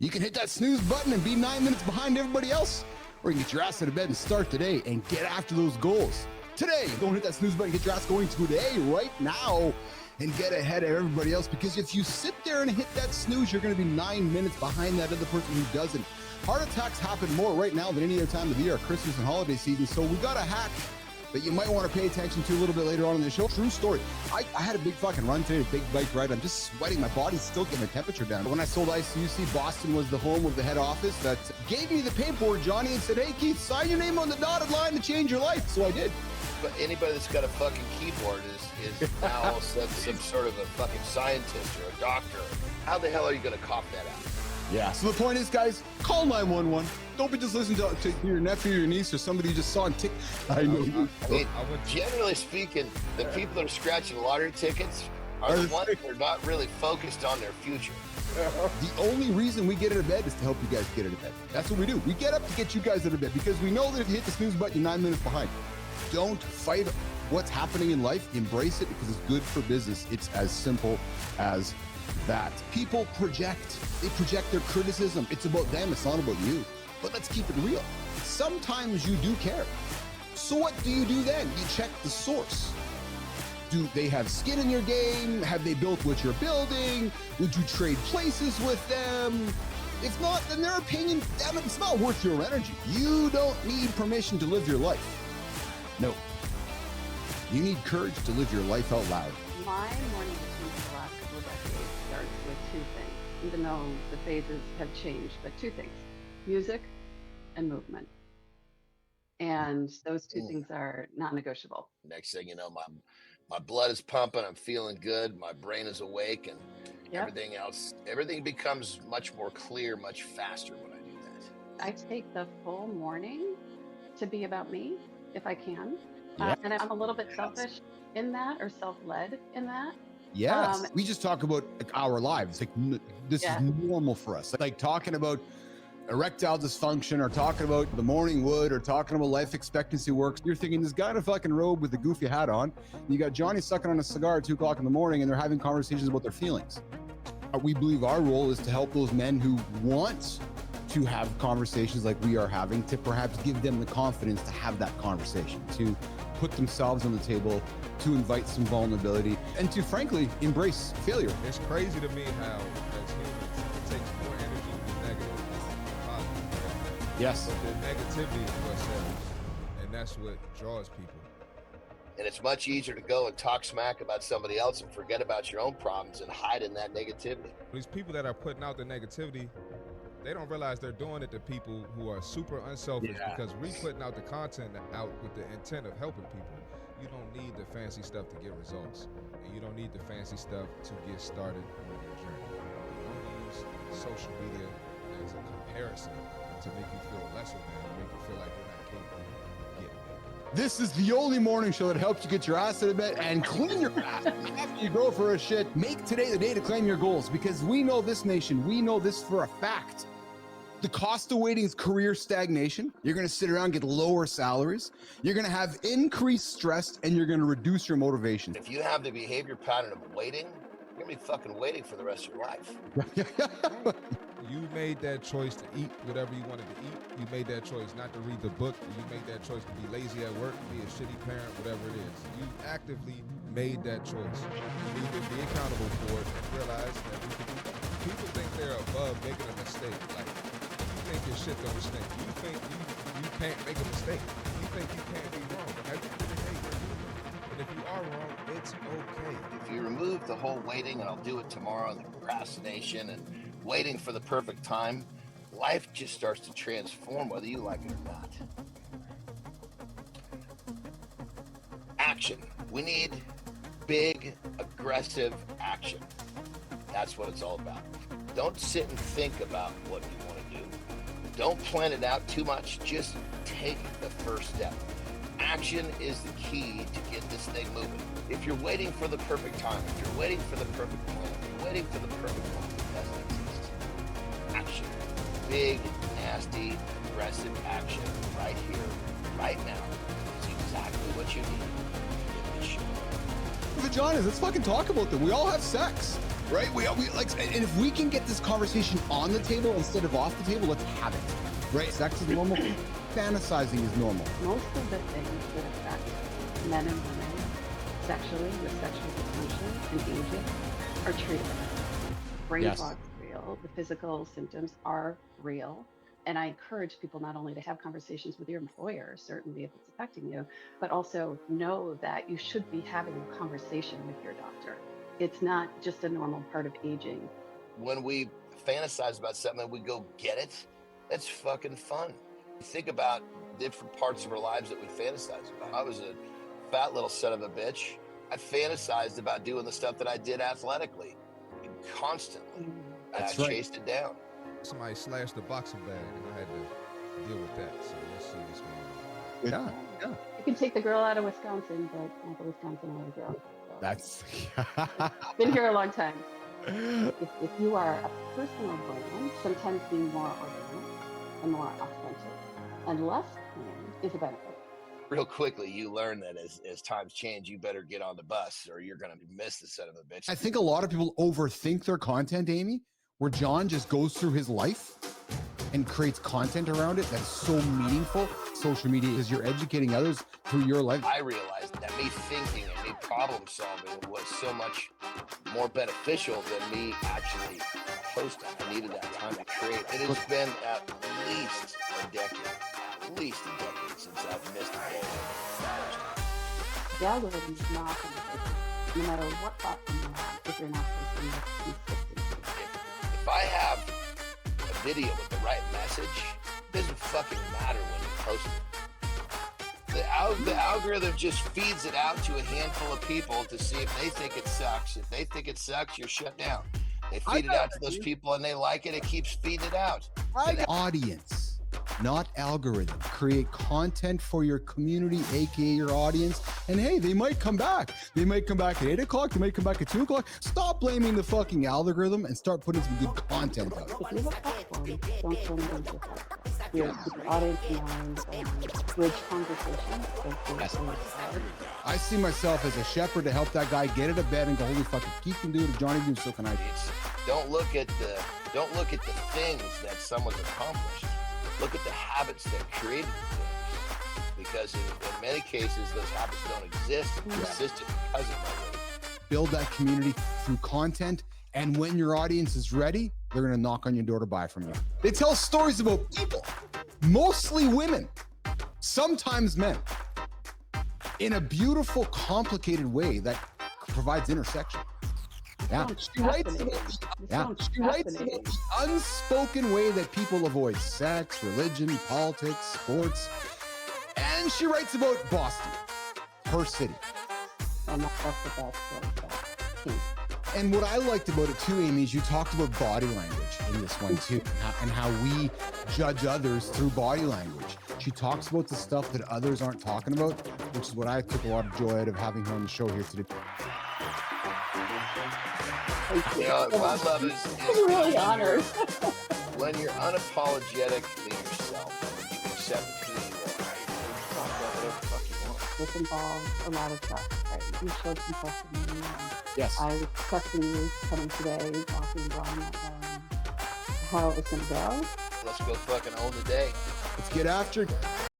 You can hit that snooze button and be 9 minutes behind everybody else, or you can get your ass out of bed and start today and get after those goals. Today, don't hit that snooze button, get your ass going today, right now, and get ahead of everybody else, because if you sit there and hit that snooze, you're going to be 9 minutes behind that other person who doesn't. Heart attacks happen more right now than any other time of the year, Christmas and holiday season, so we got a hack that you might want to pay attention to a little bit later on in the show. True story. I had a big fucking run today, a big bike ride. I'm just sweating. My body's still getting my temperature down. When I sold ICUC, Boston was the home of the head office that gave me the paperwork, Johnny, and said, hey, Keith, sign your name on the dotted line to change your life. So I did. But anybody that's got a fucking keyboard is now some sort of a fucking scientist or a doctor. How the hell are you going to cough that out? Yeah, so the point is, guys, call 911. Don't be just listening to your nephew or your niece or somebody you just saw on TikTok. I know. I mean, generally speaking, the people that are scratching lottery tickets are the ones that are not really focused on their future. The only reason we get out of bed is to help you guys get out of bed. That's what we do. We get up to get you guys out of bed because we know that if you hit the snooze button, you're 9 minutes behind. Don't fight what's happening in life. Embrace it because it's good for business. It's as simple as that. People project. They project their criticism. It's about them. It's not about you. But let's keep it real. Sometimes you do care. So what do you do then? You check the source. Do they have skin in your game? Have they built what you're building? Would you trade places with them? If not, then their opinion, damn it, it's not worth your energy. You don't need permission to live your life. No. You need courage to live your life out loud. My morning routine for the last couple of decades starts with two things, even though the phases have changed, but two things: music and movement. And those two things are non-negotiable. Next thing you know, my blood is pumping, I'm feeling good, my brain is awake, and everything else, everything becomes much more clear, much faster when I do that. I take the full morning to be about me, if I can. Yeah. And I'm a little bit selfish in that, or self-led in that. Yes. We just talk about like, our lives. Like this is normal for us. Like talking about erectile dysfunction or talking about the morning wood or talking about life expectancy works. You're thinking this guy in a fucking robe with a goofy hat on. You got Johnny sucking on a cigar at 2 o'clock in the morning and they're having conversations about their feelings. We believe our role is to help those men who want to have conversations like we are having, to perhaps give them the confidence to have that conversation, to put themselves on the table, to invite some vulnerability, and to frankly embrace failure. It's crazy to me how as humans it takes more energy to be negative than positive. Yes. But the negativity is what's there, and that's what draws people. And it's much easier to go and talk smack about somebody else and forget about your own problems and hide in that negativity. These people that are putting out the negativity, they don't realize they're doing it to people who are super unselfish, because we putting out the content out with the intent of helping people. You don't need the fancy stuff to get results, and you don't need the fancy stuff to get started on your journey. Don't use social media as a comparison to make you feel lesser than, or make you feel like you're not capable of getting it. This is the only morning show that helps you get your ass out of bed and clean your ass after you go for a shit. Make today the day to claim your goals, because we know this nation, we know this for a fact. The cost of waiting is career stagnation. You're going to sit around and get lower salaries. You're going to have increased stress, and you're going to reduce your motivation. If you have the behavior pattern of waiting, you're going to be fucking waiting for the rest of your life. You made that choice to eat whatever you wanted to eat. You made that choice not to read the book. You made that choice to be lazy at work, be a shitty parent, whatever it is. You actively made that choice. You need to be accountable for it and realize that people think they're above making a mistake. Like, you think your shit don't stink. You think you can't make a mistake. You think you can't be wrong. At the end of the day, you're human. And if you are wrong, it's okay. If you remove the whole waiting and I'll do it tomorrow, and the procrastination and waiting for the perfect time, life just starts to transform whether you like it or not. Action. We need big, aggressive action. That's what it's all about. Don't sit and think about what you want to do. Don't plan it out too much. Just take the first step. Action is the key to get this thing moving. If you're waiting for the perfect time, if you're waiting for the perfect moment, if you're waiting for the perfect moment, it doesn't exist. Action. Big, nasty, aggressive action right here, right now is exactly what you need to get this shit going. Vaginas, let's fucking talk about them. We all have sex. right? We like, and if we can get this conversation on the table instead of off the table, let's have it, right? Sex is normal. Fantasizing is normal. Most of the things that affect men and women sexually with sexual dysfunction and aging are treatable. Brain Yes. fog is real. The physical symptoms are real. And I encourage people not only to have conversations with your employer, certainly if it's affecting you, but also know that you should be having a conversation with your doctor. It's not just a normal part of aging. When we fantasize about something and we go get it, that's fucking fun. Think about different parts of our lives that we fantasize about. I was a fat little son of a bitch. I fantasized about doing the stuff that I did athletically constantly. That's I right. chased it down. Somebody slashed the boxing bag, and I had to deal with that. So let's see what's going on. Yeah. You can take the girl out of Wisconsin, but not the Wisconsin out of the girl. So, That's been here a long time. If you are a personal brand, sometimes being more organic and more authentic and less planned is a benefit. Real quickly, you learn that as times change, you better get on the bus or you're going to miss the son of a bitch. I think a lot of people overthink their content, Amy, where Jon just goes through his life and creates content around it that's so meaningful. Social media is you're educating others through your life. I realized that me thinking and me problem solving was so much more beneficial than me actually posting. I needed that time to create. It has been at least a decade since I've missed a day. The algorithm is not going to take it, no matter what platform you're on, if you're not posting with consistency. If I have a video with the right message, it doesn't fucking matter when you post it. The algorithm just feeds it out to a handful of people to see if they think it sucks. If they think it sucks, you're shut down. They feed it out to those people and they like it. It keeps feeding it out. Audience, not algorithm. Create content for your community, aka your audience. And hey, they might come back. They might come back at 8 o'clock. They might come back at 2 o'clock. Stop blaming the fucking algorithm and start putting some good content out. If you have a platform, don't turn it into a platform. Keep your audience in mind and bridge conversations. I see myself as a shepherd to help that guy get out of bed and go, holy fuck, if he can do it, if Johnny can do it, so can I. Don't look at the things that someone's accomplished. Look at the habits that created the things. Because in many cases, those habits don't exist. They existed because of my work. Build that community through content. And when your audience is ready, they're going to knock on your door to buy from you. They tell stories about people, mostly women, sometimes men, in a beautiful, complicated way that provides intersection. Yeah, she writes about the unspoken way that people avoid sex, religion, politics, sports. And she writes about Boston, her city. And that's the best way. And what I liked about it too, Amy, is you talked about body language in this one too, and how we judge others through body language. She talks about the stuff that others aren't talking about, which is what I took a lot of joy out of having her on the show here today. You know, what I love is I'm really honored. when you're unapologetically yourself, you accept who you are. Talk about whatever the fuck you want. This involves a lot of trust, right? You showed some trust in me. And Yes. I was trusting you coming today, walking around how it was going to go. Let's go fucking own the day. Let's get after it.